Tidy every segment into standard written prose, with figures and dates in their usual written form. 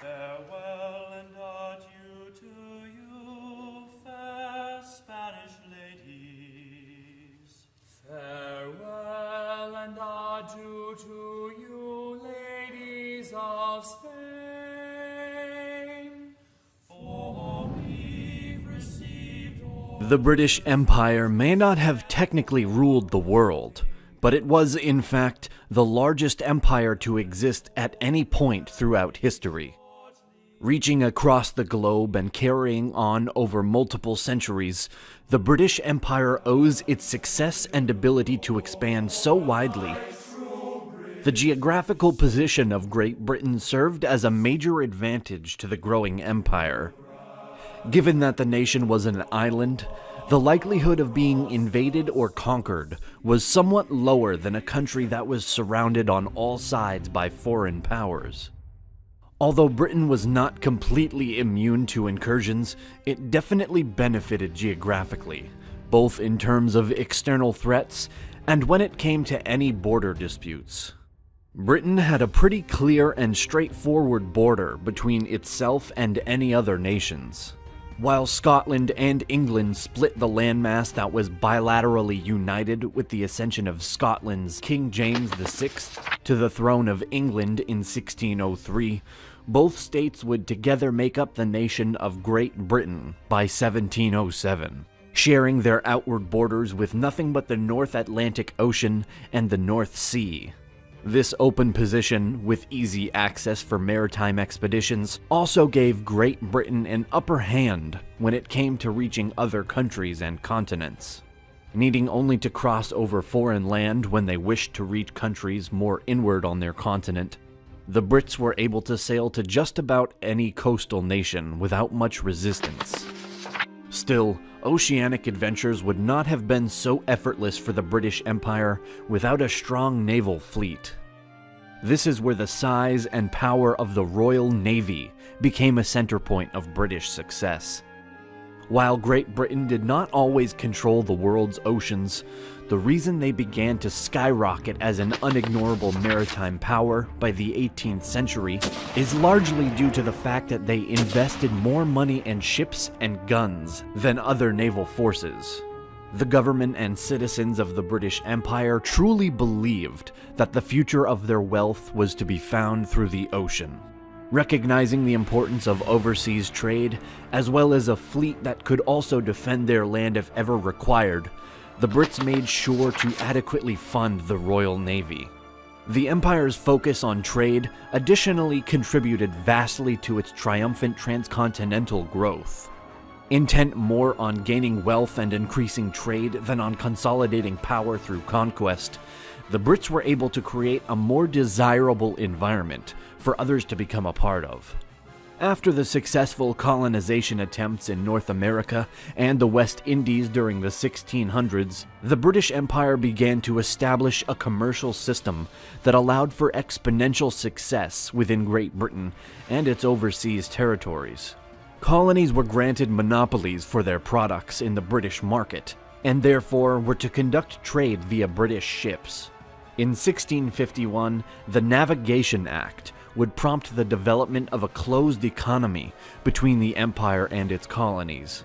Farewell and adieu to you, fair Spanish ladies. Farewell and adieu to you, ladies of Spain. For we've received all. The British Empire may not have technically ruled the world, but it was, in fact, the largest empire to exist at any point throughout history. Reaching across the globe and carrying on over multiple centuries, the British Empire owes its success and ability to expand so widely. The geographical position of Great Britain served as a major advantage to the growing empire. Given that the nation was an island, the likelihood of being invaded or conquered was somewhat lower than a country that was surrounded on all sides by foreign powers. Although Britain was not completely immune to incursions, it definitely benefited geographically, both in terms of external threats and when it came to any border disputes. Britain had a pretty clear and straightforward border between itself and any other nations. While Scotland and England split the landmass that was bilaterally united with the ascension of Scotland's King James VI to the throne of England in 1603, both states would together make up the nation of Great Britain by 1707, sharing their outward borders with nothing but the North Atlantic Ocean and the North Sea. This open position, with easy access for maritime expeditions, also gave Great Britain an upper hand when it came to reaching other countries and continents. Needing only to cross over foreign land when they wished to reach countries more inward on their continent, the Brits were able to sail to just about any coastal nation without much resistance. Still, oceanic adventures would not have been so effortless for the British Empire without a strong naval fleet. This is where the size and power of the Royal Navy became a center point of British success. While Great Britain did not always control the world's oceans, the reason they began to skyrocket as an unignorable maritime power by the 18th century is largely due to the fact that they invested more money in ships and guns than other naval forces. The government and citizens of the British Empire truly believed that the future of their wealth was to be found through the ocean. Recognizing the importance of overseas trade, as well as a fleet that could also defend their land if ever required, the Brits made sure to adequately fund the Royal Navy. The Empire's focus on trade additionally contributed vastly to its triumphant transcontinental growth. Intent more on gaining wealth and increasing trade than on consolidating power through conquest, the Brits were able to create a more desirable environment for others to become a part of. After the successful colonization attempts in North America and the West Indies during the 1600s, the British Empire began to establish a commercial system that allowed for exponential success within Great Britain and its overseas territories. Colonies were granted monopolies for their products in the British market, and therefore were to conduct trade via British ships. In 1651, the Navigation Act would prompt the development of a closed economy between the empire and its colonies,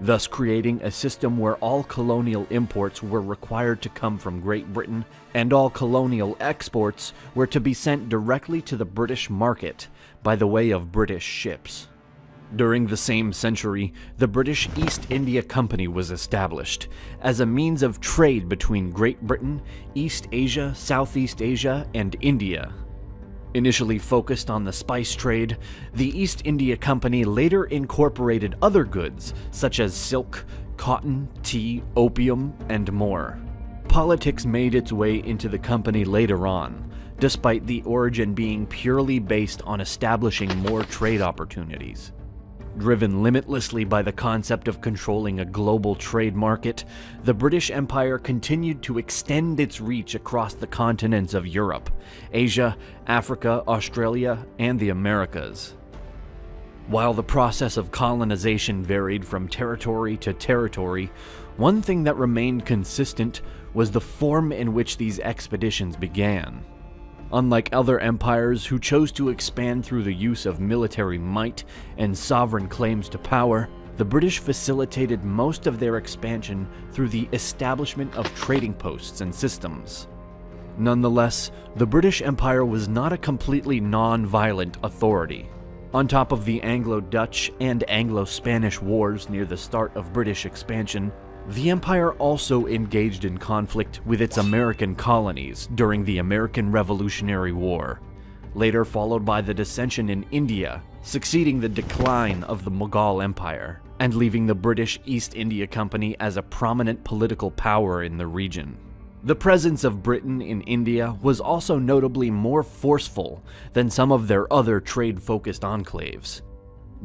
thus creating a system where all colonial imports were required to come from Great Britain and all colonial exports were to be sent directly to the British market by the way of British ships. During the same century, the British East India Company was established as a means of trade between Great Britain, East Asia, Southeast Asia, and India. Initially focused on the spice trade, the East India Company later incorporated other goods such as silk, cotton, tea, opium, and more. Politics made its way into the company later on, despite the origin being purely based on establishing more trade opportunities. Driven limitlessly by the concept of controlling a global trade market, the British Empire continued to extend its reach across the continents of Europe, Asia, Africa, Australia, and the Americas. While the process of colonization varied from territory to territory, one thing that remained consistent was the form in which these expeditions began. Unlike other empires who chose to expand through the use of military might and sovereign claims to power, the British facilitated most of their expansion through the establishment of trading posts and systems. Nonetheless, the British Empire was not a completely non-violent authority. On top of the Anglo-Dutch and Anglo-Spanish wars near the start of British expansion, the empire also engaged in conflict with its American colonies during the American Revolutionary War, later followed by the dissension in India, succeeding the decline of the Mughal Empire, and leaving the British East India Company as a prominent political power in the region. The presence of Britain in India was also notably more forceful than some of their other trade-focused enclaves,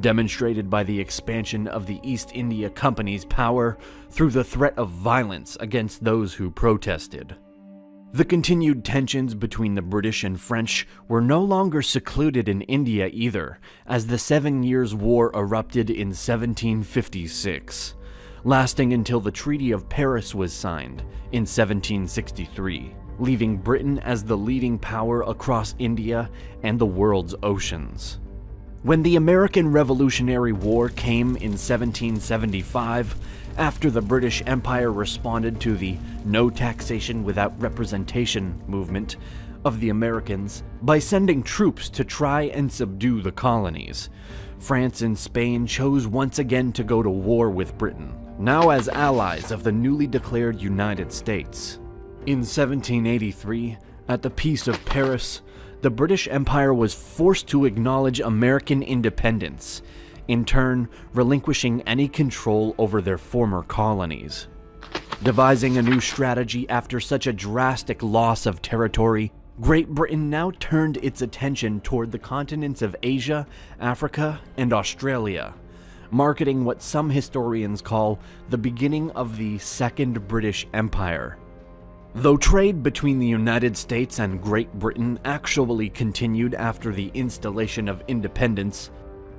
demonstrated by the expansion of the East India Company's power through the threat of violence against those who protested. The continued tensions between the British and French were no longer secluded in India either, as the 7 Years' War erupted in 1756, lasting until the Treaty of Paris was signed in 1763, leaving Britain as the leading power across India and the world's oceans. When the American Revolutionary War came in 1775, after the British Empire responded to the "no taxation without representation" movement of the Americans by sending troops to try and subdue the colonies, France and Spain chose once again to go to war with Britain, now as allies of the newly declared United States. In 1783, at the Peace of Paris, the British Empire was forced to acknowledge American independence, in turn relinquishing any control over their former colonies. Devising a new strategy after such a drastic loss of territory, Great Britain now turned its attention toward the continents of Asia, Africa, and Australia, marking what some historians call the beginning of the Second British Empire. Though trade between the United States and Great Britain actually continued after the installation of independence,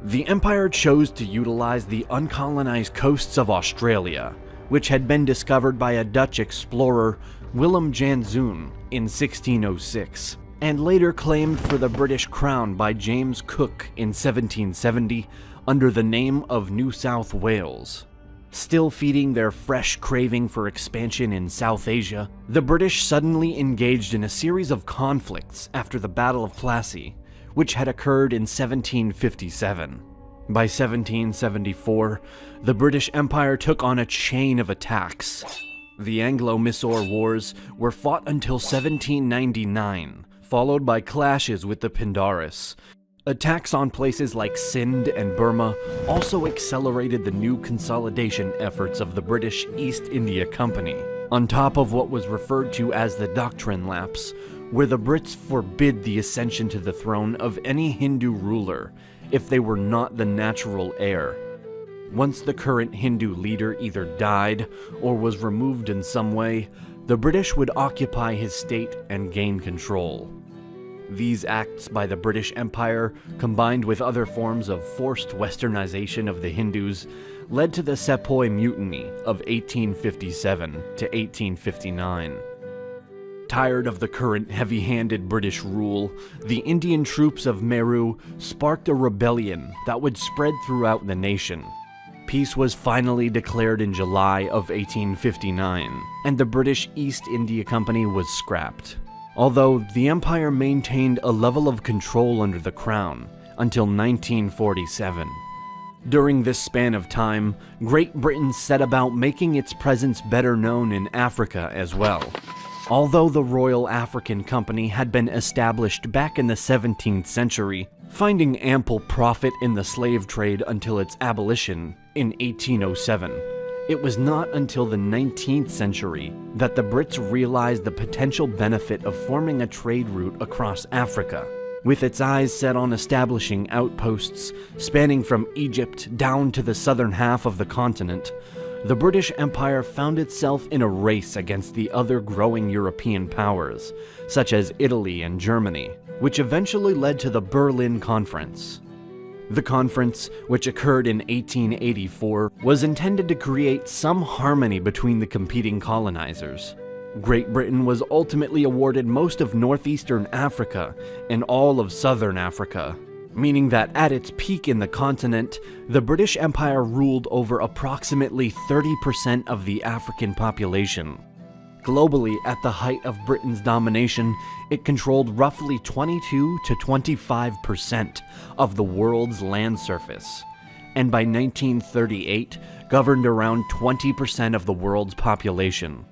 the empire chose to utilize the uncolonized coasts of Australia, which had been discovered by a Dutch explorer, Willem Janszoon, in 1606, and later claimed for the British Crown by James Cook in 1770 under the name of New South Wales. Still feeding their fresh craving for expansion in South Asia, the British suddenly engaged in a series of conflicts after the Battle of Plassey, which had occurred in 1757. By 1774, the British Empire took on a chain of attacks. The Anglo-Mysore Wars were fought until 1799, followed by clashes with the Pindaris. Attacks on places like Sindh and Burma also accelerated the new consolidation efforts of the British East India Company, on top of what was referred to as the Doctrine Lapse, where the Brits forbid the ascension to the throne of any Hindu ruler if they were not the natural heir. Once the current Hindu leader either died or was removed in some way, the British would occupy his state and gain control. These acts by the British Empire, combined with other forms of forced westernization of the Hindus, led to the Sepoy Mutiny of 1857 to 1859. Tired of the current heavy-handed British rule, the Indian troops of Meru sparked a rebellion that would spread throughout the nation. Peace was finally declared in July of 1859, and the British East India Company was scrapped. Although the empire maintained a level of control under the crown until 1947. During this span of time, Great Britain set about making its presence better known in Africa as well. Although the Royal African Company had been established back in the 17th century, finding ample profit in the slave trade until its abolition in 1807. It was not until the 19th century that the Brits realized the potential benefit of forming a trade route across Africa, with its eyes set on establishing outposts spanning from Egypt down to the southern half of the continent. The British Empire found itself in a race against the other growing European powers, such as Italy and Germany, which eventually led to the Berlin Conference. The conference, which occurred in 1884, was intended to create some harmony between the competing colonizers. Great Britain was ultimately awarded most of northeastern Africa and all of southern Africa, meaning that at its peak in the continent, the British Empire ruled over approximately 30% of the African population. Globally, at the height of Britain's domination, it controlled roughly 22 to 25% of the world's land surface, and by 1938, governed around 20% of the world's population.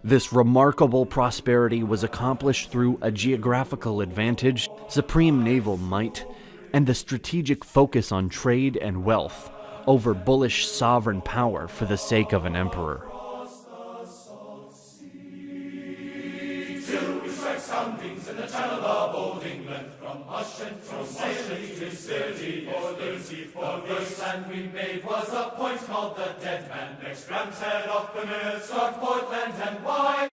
This remarkable prosperity was accomplished through a geographical advantage, supreme naval might, and the strategic focus on trade and wealth over bullish sovereign power for the sake of an emperor. Soundings in the channel of old England, from Hush and from Sailing to City, for the first land we made was a point called the Dead Man, next Ram's Head off Penrith, Stockport, Land and Wide.